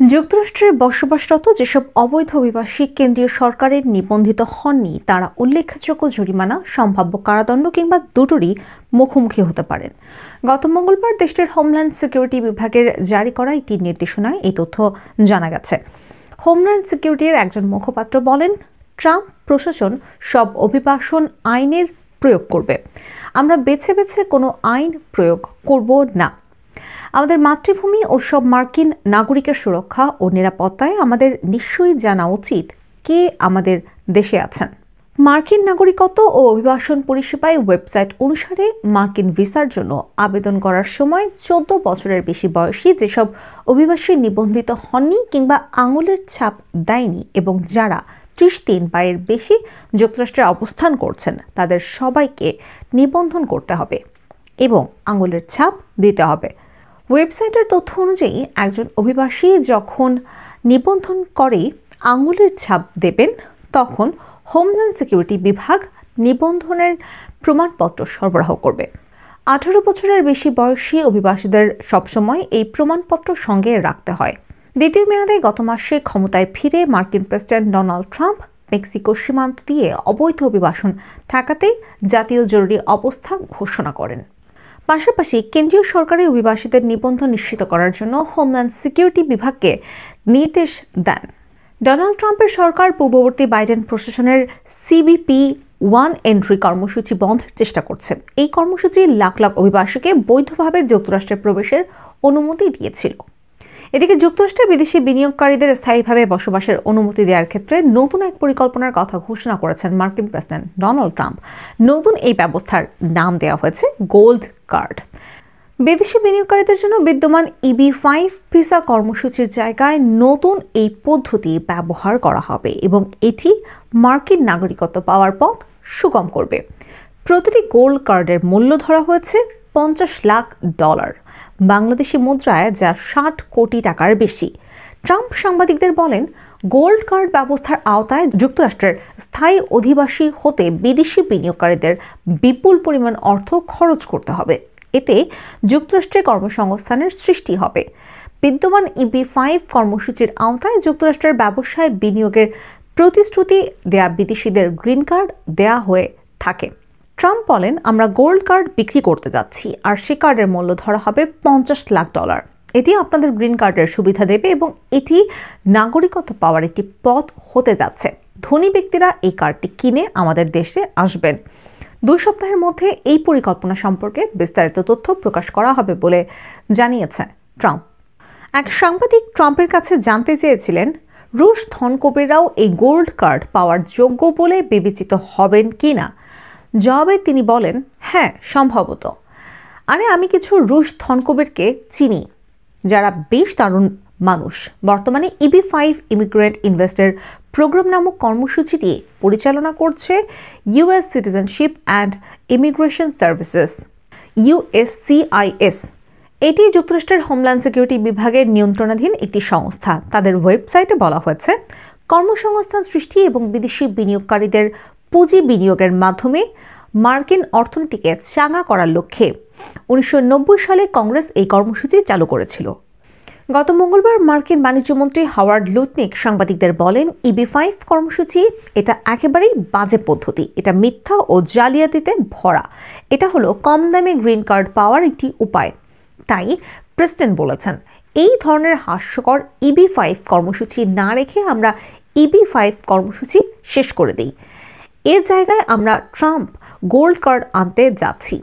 যুক্তরাষ্ট্রে বসবাসরত যেসব অবৈধ অভিবাসী কেন্দ্রীয় সরকারের নিবন্ধিত হননি তারা উল্লেখযোগ্য জরিমানা, সম্ভাব্য কারাদণ্ড কিংবা দুটোরই মুখোমুখি হতে পারেন। গত মঙ্গলবার দেশটির হোমল্যান্ড সিকিউরিটি বিভাগের জারি করা একটি নির্দেশনায় এই তথ্য জানা গেছে। হোমল্যান্ড সিকিউরিটির একজন মুখপাত্র বলেন, ট্রাম্প প্রশাসন সব অভিবাসন আইনের প্রয়োগ করবে। আমরা বেছে বেছে কোনো আইন প্রয়োগ করব না। আমাদের মাতৃভূমি ও সব মার্কিন নাগরিকের সুরক্ষা ও নিরাপত্তায় আমাদের নিশ্চয়ই জানা উচিত কে আমাদের দেশে আছেন। মার্কিন নাগরিকত্ব ও অভিবাসন পরিষেবায় ওয়েবসাইট অনুসারে মার্কিন ভিসার জন্য আবেদন করার সময় 14 বছরের বেশি বয়সী যেসব অভিবাসী নিবন্ধিত হননি কিংবা আঙুলের ছাপ দেয়নি এবং যারা 30 দিন বা এর বেশি যুক্তরাষ্ট্রে অবস্থান করছেন তাদের সবাইকে নিবন্ধন করতে হবে এবং আঙুলের ছাপ দিতে হবে। ওয়েবসাইটের তথ্য অনুযায়ী একজন অভিবাসী যখন নিবন্ধন করে আঙুলের ছাপ দেবেন তখন হোমল্যান্ড সিকিউরিটি বিভাগ নিবন্ধনের প্রমাণপত্র সরবরাহ করবে। 18 বছরের বেশি বয়সী অভিবাসীদের সবসময় এই প্রমাণপত্র সঙ্গে রাখতে হয়। দ্বিতীয় মেয়াদে গত মাসে ক্ষমতায় ফিরে মার্কিন প্রেসিডেন্ট ডোনাল্ড ট্রাম্প মেক্সিকো সীমান্ত দিয়ে অবৈধ অভিবাসন ঠেকাতে জাতীয় জরুরি অবস্থা ঘোষণা করেন। পাশাপাশি কেন্দ্রীয় সরকারি অভিবাসীদের নিবন্ধন নিশ্চিত করার জন্য হোমল্যান্ড সিকিউরিটি বিভাগকে নির্দেশ দেন। ডোনাল্ড ট্রাম্পের সরকার পূর্ববর্তী বাইডেন প্রশাসনের CBP-1 এন্ট্রি কর্মসূচি বন্ধের চেষ্টা করছে। এই কর্মসূচি লাখ লাখ অভিবাসীকে বৈধভাবে যুক্তরাষ্ট্রে প্রবেশের অনুমতি দিয়েছিল। এদিকে যুক্তরাষ্ট্রে বিদেশি বিনিয়োগকারীদের স্থায়ীভাবে বসবাসের অনুমতি দেওয়ার ক্ষেত্রে নতুন এক পরিকল্পনার কথা ঘোষণা করেছেন মার্কিন প্রেসিডেন্ট ডোনাল্ড ট্রাম্প। নতুন এই ব্যবস্থার নাম দেওয়া হয়েছে গোল্ড কার্ড। বিদেশি বিনিয়োগকারীদের জন্য বিদ্যমান EB-5 ভিসা কর্মসূচির জায়গায় নতুন এই পদ্ধতি ব্যবহার করা হবে এবং এটি মার্কিন নাগরিকত্ব পাওয়ার পথ সুগম করবে। প্রতিটি গোল্ড কার্ডের মূল্য ধরা হয়েছে $50 লাখ, বাংলাদেশি মুদ্রায় যা 60 কোটি টাকার বেশি। ট্রাম্প সাংবাদিকদের বলেন, গোল্ড কার্ড ব্যবস্থার আওতায় যুক্তরাষ্ট্রের স্থায়ী অধিবাসী হতে বিদেশি বিনিয়োগকারীদের বিপুল পরিমাণ অর্থ খরচ করতে হবে। এতে যুক্তরাষ্ট্রে কর্মসংস্থানের সৃষ্টি হবে। বিদ্যমান EB-5 কর্মসূচির আওতায় যুক্তরাষ্ট্রের ব্যবসায় বিনিয়োগের প্রতিশ্রুতি দেয়া বিদেশিদের গ্রিন কার্ড দেয়া হয়ে থাকে। ট্রাম্প বলেন, আমরা গোল্ড কার্ড বিক্রি করতে যাচ্ছি আর সে কার্ডের মূল্য ধরা হবে $50 লাখ। এটি আপনাদের গ্রিন কার্ডের সুবিধা দেবে এবং এটি নাগরিকত্ব পাওয়ার একটি পথ হতে যাচ্ছে। ধনী ব্যক্তিরা এই কার্ডটি কিনে আমাদের দেশে আসবেন। 2 সপ্তাহের মধ্যে এই পরিকল্পনা সম্পর্কে বিস্তারিত তথ্য প্রকাশ করা হবে বলে জানিয়েছে ট্রাম্প। এক সাংবাদিক ট্রাম্পের কাছে জানতে চেয়েছিলেন, রুশ ধনকুবেরাও এই গোল্ড কার্ড পাওয়ার যোগ্য বলে বিবেচিত হবেন কিনা। জবাবে তিনি বলেন, হ্যাঁ, সম্ভবত। আমি কিছু রুশ ধনকুবেরকে চিনি যারা বেশ দারুণ মানুষ। বর্তমানে EB-5 ইমিগ্রেন্ট ইনভেস্টর প্রোগ্রাম নামক কর্মসূচিটি পরিচালনা করছে US citizenship and immigration services USCIS। এটি যুক্তরাষ্ট্রের হোমল্যান্ড সিকিউরিটি বিভাগের নিয়ন্ত্রণাধীন একটি সংস্থা। তাদের ওয়েবসাইটে বলা হয়েছে, কর্মসংস্থান সৃষ্টি এবং বিদেশি বিনিয়োগকারীদের পুঁজি বিনিয়োগের মাধ্যমে মার্কিন অর্থনীতিকে চাঙা করার লক্ষ্যে 1990 সালে কংগ্রেস এই কর্মসূচি চালু করেছিল। গত মঙ্গলবার মার্কিন বাণিজ্যমন্ত্রী হাওয়ার্ড লুটনিক সাংবাদিকদের বলেন, EB-5 কর্মসূচি এটা একেবারেই বাজে পদ্ধতি। এটা মিথ্যা ও জালিয়াতিতে ভরা। এটা হলো কম দামে গ্রিন কার্ড পাওয়ার একটি উপায়। তাই প্রেসিডেন্ট বলেছেন, এই ধরনের হাস্যকর EB-5 কর্মসূচি না রেখে আমরা EB-5 কর্মসূচি শেষ করে দিই। এর জায়গায় আমরা ট্রাম্প গোল্ড কার্ড আনতে যাচ্ছি।